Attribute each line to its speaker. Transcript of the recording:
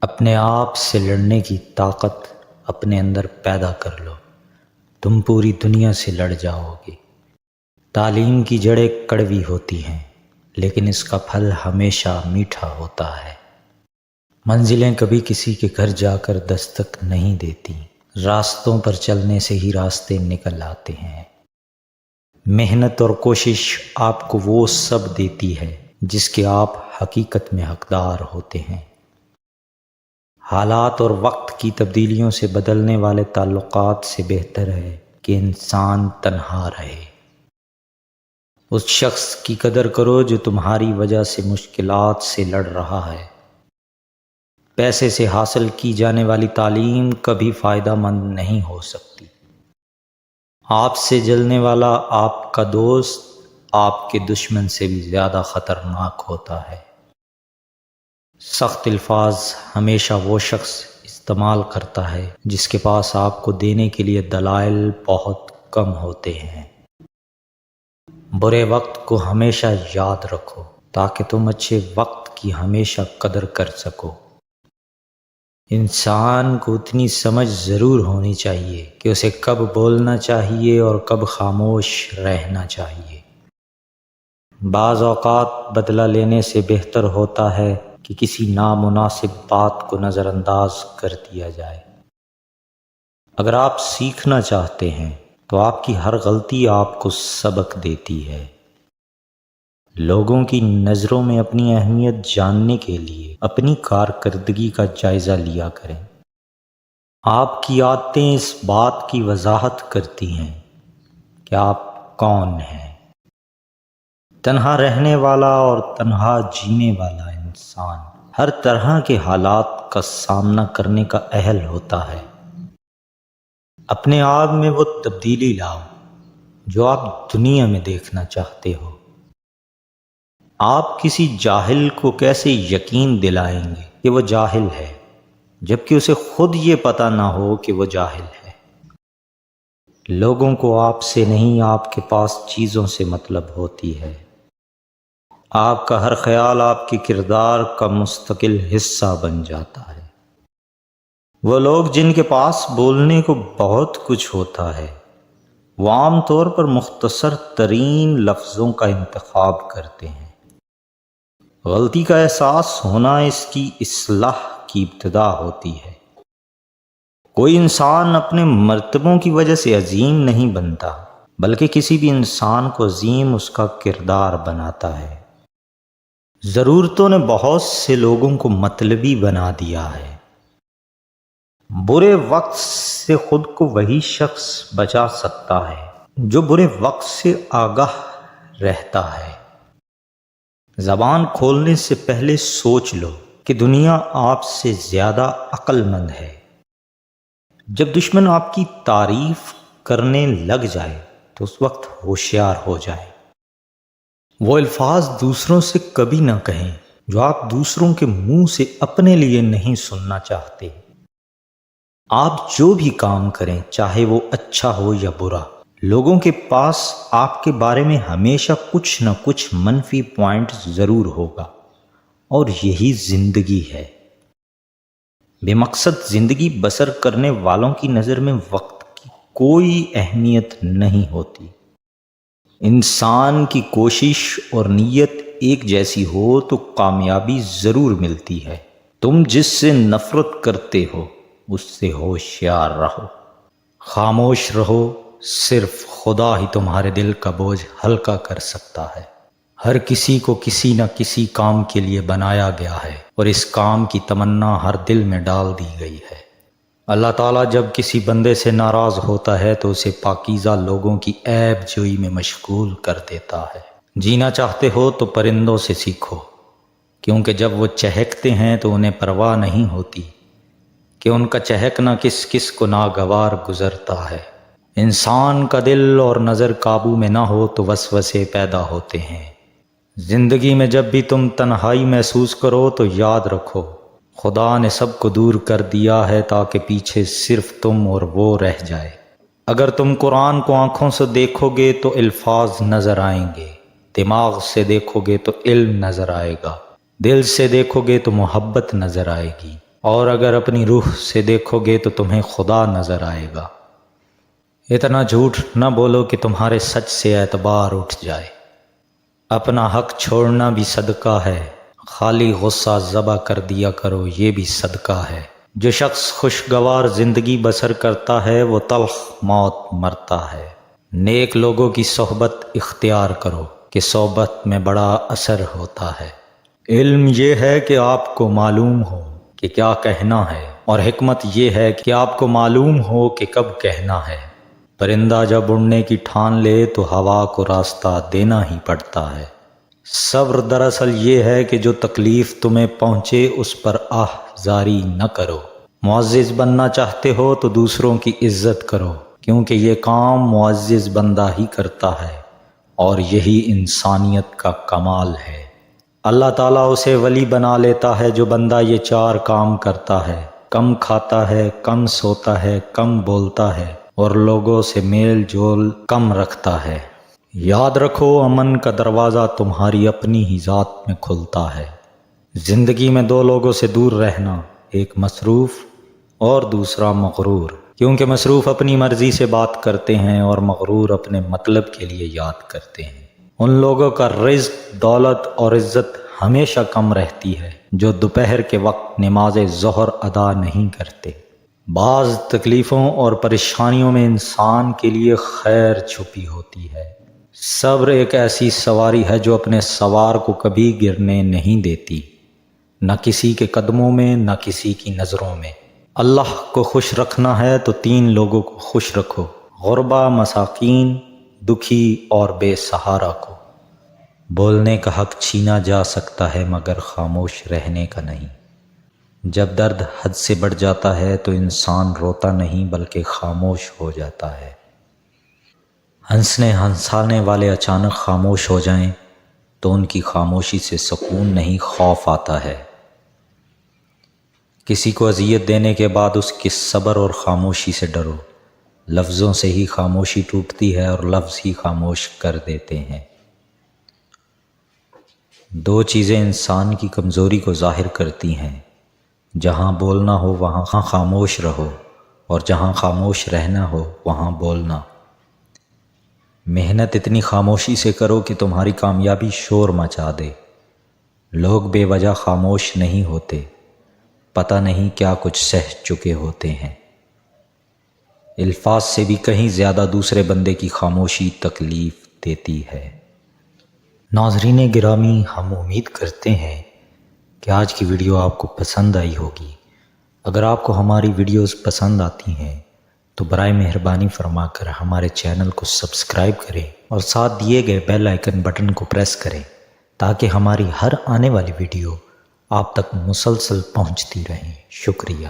Speaker 1: اپنے آپ سے لڑنے کی طاقت اپنے اندر پیدا کر لو، تم پوری دنیا سے لڑ جاؤ گے۔ تعلیم کی جڑیں کڑوی ہوتی ہیں لیکن اس کا پھل ہمیشہ میٹھا ہوتا ہے۔ منزلیں کبھی کسی کے گھر جا کر دستک نہیں دیتی، راستوں پر چلنے سے ہی راستے نکل آتے ہیں۔ محنت اور کوشش آپ کو وہ سب دیتی ہے جس کے آپ حقیقت میں حقدار ہوتے ہیں۔ حالات اور وقت کی تبدیلیوں سے بدلنے والے تعلقات سے بہتر ہے کہ انسان تنہا رہے۔ اس شخص کی قدر کرو جو تمہاری وجہ سے مشکلات سے لڑ رہا ہے۔ پیسے سے حاصل کی جانے والی تعلیم کبھی فائدہ مند نہیں ہو سکتی۔ آپ سے جلنے والا آپ کا دوست آپ کے دشمن سے بھی زیادہ خطرناک ہوتا ہے۔ سخت الفاظ ہمیشہ وہ شخص استعمال کرتا ہے جس کے پاس آپ کو دینے کے لیے دلائل بہت کم ہوتے ہیں۔ برے وقت کو ہمیشہ یاد رکھو تاکہ تم اچھے وقت کی ہمیشہ قدر کر سکو۔ انسان کو اتنی سمجھ ضرور ہونی چاہیے کہ اسے کب بولنا چاہیے اور کب خاموش رہنا چاہیے۔ بعض اوقات بدلہ لینے سے بہتر ہوتا ہے کہ کسی نامناسب بات کو نظر انداز کر دیا جائے۔ اگر آپ سیکھنا چاہتے ہیں تو آپ کی ہر غلطی آپ کو سبق دیتی ہے۔ لوگوں کی نظروں میں اپنی اہمیت جاننے کے لیے اپنی کارکردگی کا جائزہ لیا کریں۔ آپ کی عادتیں اس بات کی وضاحت کرتی ہیں کہ آپ کون ہیں۔ تنہا رہنے والا اور تنہا جینے والا انسان ہر طرح کے حالات کا سامنا کرنے کا اہل ہوتا ہے۔ اپنے آپ میں وہ تبدیلی لاؤ جو آپ دنیا میں دیکھنا چاہتے ہو۔ آپ کسی جاہل کو کیسے یقین دلائیں گے کہ وہ جاہل ہے جبکہ اسے خود یہ پتہ نہ ہو کہ وہ جاہل ہے۔ لوگوں کو آپ سے نہیں آپ کے پاس چیزوں سے مطلب ہوتی ہے۔ آپ کا ہر خیال آپ کے کردار کا مستقل حصہ بن جاتا ہے۔ وہ لوگ جن کے پاس بولنے کو بہت کچھ ہوتا ہے وہ عام طور پر مختصر ترین لفظوں کا انتخاب کرتے ہیں۔ غلطی کا احساس ہونا اس کی اصلاح کی ابتدا ہوتی ہے۔ کوئی انسان اپنے مرتبوں کی وجہ سے عظیم نہیں بنتا بلکہ کسی بھی انسان کو عظیم اس کا کردار بناتا ہے۔ ضرورتوں نے بہت سے لوگوں کو مطلبی بنا دیا ہے۔ برے وقت سے خود کو وہی شخص بچا سکتا ہے جو برے وقت سے آگاہ رہتا ہے۔ زبان کھولنے سے پہلے سوچ لو کہ دنیا آپ سے زیادہ عقل مند ہے۔ جب دشمن آپ کی تعریف کرنے لگ جائے تو اس وقت ہوشیار ہو جائے۔ وہ الفاظ دوسروں سے کبھی نہ کہیں جو آپ دوسروں کے منہ سے اپنے لیے نہیں سننا چاہتے۔ آپ جو بھی کام کریں چاہے وہ اچھا ہو یا برا، لوگوں کے پاس آپ کے بارے میں ہمیشہ کچھ نہ کچھ منفی پوائنٹ ضرور ہوگا، اور یہی زندگی ہے۔ بے مقصد زندگی بسر کرنے والوں کی نظر میں وقت کی کوئی اہمیت نہیں ہوتی۔ انسان کی کوشش اور نیت ایک جیسی ہو تو کامیابی ضرور ملتی ہے۔ تم جس سے نفرت کرتے ہو اس سے ہوشیار رہو۔ خاموش رہو، صرف خدا ہی تمہارے دل کا بوجھ ہلکا کر سکتا ہے۔ ہر کسی کو کسی نہ کسی کام کے لیے بنایا گیا ہے اور اس کام کی تمنا ہر دل میں ڈال دی گئی ہے۔ اللہ تعالیٰ جب کسی بندے سے ناراض ہوتا ہے تو اسے پاکیزہ لوگوں کی عیب جوئی میں مشغول کر دیتا ہے۔ جینا چاہتے ہو تو پرندوں سے سیکھو، کیونکہ جب وہ چہکتے ہیں تو انہیں پرواہ نہیں ہوتی کہ ان کا چہکنا کس کس کو ناگوار گزرتا ہے۔ انسان کا دل اور نظر قابو میں نہ ہو تو وسوسے پیدا ہوتے ہیں۔ زندگی میں جب بھی تم تنہائی محسوس کرو تو یاد رکھو خدا نے سب کو دور کر دیا ہے تاکہ پیچھے صرف تم اور وہ رہ جائے۔ اگر تم قرآن کو آنکھوں سے دیکھو گے تو الفاظ نظر آئیں گے، دماغ سے دیکھو گے تو علم نظر آئے گا، دل سے دیکھو گے تو محبت نظر آئے گی۔ اور اگر اپنی روح سے دیکھو گے تو تمہیں خدا نظر آئے گا۔ اتنا جھوٹ نہ بولو کہ تمہارے سچ سے اعتبار اٹھ جائے۔ اپنا حق چھوڑنا بھی صدقہ ہے، خالی غصہ ذبح کر دیا کرو، یہ بھی صدقہ ہے۔ جو شخص خوشگوار زندگی بسر کرتا ہے وہ تلخ موت مرتا ہے۔ نیک لوگوں کی صحبت اختیار کرو کہ صحبت میں بڑا اثر ہوتا ہے۔ علم یہ ہے کہ آپ کو معلوم ہو کہ کیا کہنا ہے، اور حکمت یہ ہے کہ آپ کو معلوم ہو کہ کب کہنا ہے۔ پرندہ جب اڑنے کی ٹھان لے تو ہوا کو راستہ دینا ہی پڑتا ہے۔ صبر دراصل یہ ہے کہ جو تکلیف تمہیں پہنچے اس پر آہ زاری نہ کرو۔ معزز بننا چاہتے ہو تو دوسروں کی عزت کرو، کیونکہ یہ کام معزز بندہ ہی کرتا ہے، اور یہی انسانیت کا کمال ہے۔ اللہ تعالیٰ اسے ولی بنا لیتا ہے جو بندہ یہ 4 کام کرتا ہے: کم کھاتا ہے، کم سوتا ہے، کم بولتا ہے، اور لوگوں سے میل جول کم رکھتا ہے۔ یاد رکھو، امن کا دروازہ تمہاری اپنی ہی ذات میں کھلتا ہے۔ زندگی میں 2 لوگوں سے دور رہنا، ایک مصروف اور دوسرا مغرور، کیونکہ مصروف اپنی مرضی سے بات کرتے ہیں اور مغرور اپنے مطلب کے لیے یاد کرتے ہیں۔ ان لوگوں کا رزق، دولت اور عزت ہمیشہ کم رہتی ہے جو دوپہر کے وقت نماز ظہر ادا نہیں کرتے۔ بعض تکلیفوں اور پریشانیوں میں انسان کے لیے خیر چھپی ہوتی ہے۔ صبر ایک ایسی سواری ہے جو اپنے سوار کو کبھی گرنے نہیں دیتی، نہ کسی کے قدموں میں، نہ کسی کی نظروں میں۔ اللہ کو خوش رکھنا ہے تو 3 لوگوں کو خوش رکھو: غربا، مساکین، دکھی اور بے سہارا کو۔ بولنے کا حق چھینا جا سکتا ہے مگر خاموش رہنے کا نہیں۔ جب درد حد سے بڑھ جاتا ہے تو انسان روتا نہیں بلکہ خاموش ہو جاتا ہے۔ ہنسانے والے اچانک خاموش ہو جائیں تو ان کی خاموشی سے سکون نہیں، خوف آتا ہے۔ کسی کو اذیت دینے کے بعد اس کے صبر اور خاموشی سے ڈرو۔ لفظوں سے ہی خاموشی ٹوٹتی ہے اور لفظ ہی خاموش کر دیتے ہیں۔ 2 چیزیں انسان کی کمزوری کو ظاہر کرتی ہیں: جہاں بولنا ہو وہاں خاموش رہو، اور جہاں خاموش رہنا ہو وہاں بولنا۔ محنت اتنی خاموشی سے کرو کہ تمہاری کامیابی شور مچا دے۔ لوگ بے وجہ خاموش نہیں ہوتے، پتہ نہیں کیا کچھ سہ چکے ہوتے ہیں۔ الفاظ سے بھی کہیں زیادہ دوسرے بندے کی خاموشی تکلیف دیتی ہے۔ ناظرین گرامی، ہم امید کرتے ہیں کہ آج کی ویڈیو آپ کو پسند آئی ہوگی۔ اگر آپ کو ہماری ویڈیوز پسند آتی ہیں تو برائے مہربانی فرما کر ہمارے چینل کو سبسکرائب کریں اور ساتھ دیے گئے بیل آئیکن بٹن کو پریس کریں تاکہ ہماری ہر آنے والی ویڈیو آپ تک مسلسل پہنچتی رہیں۔ شکریہ۔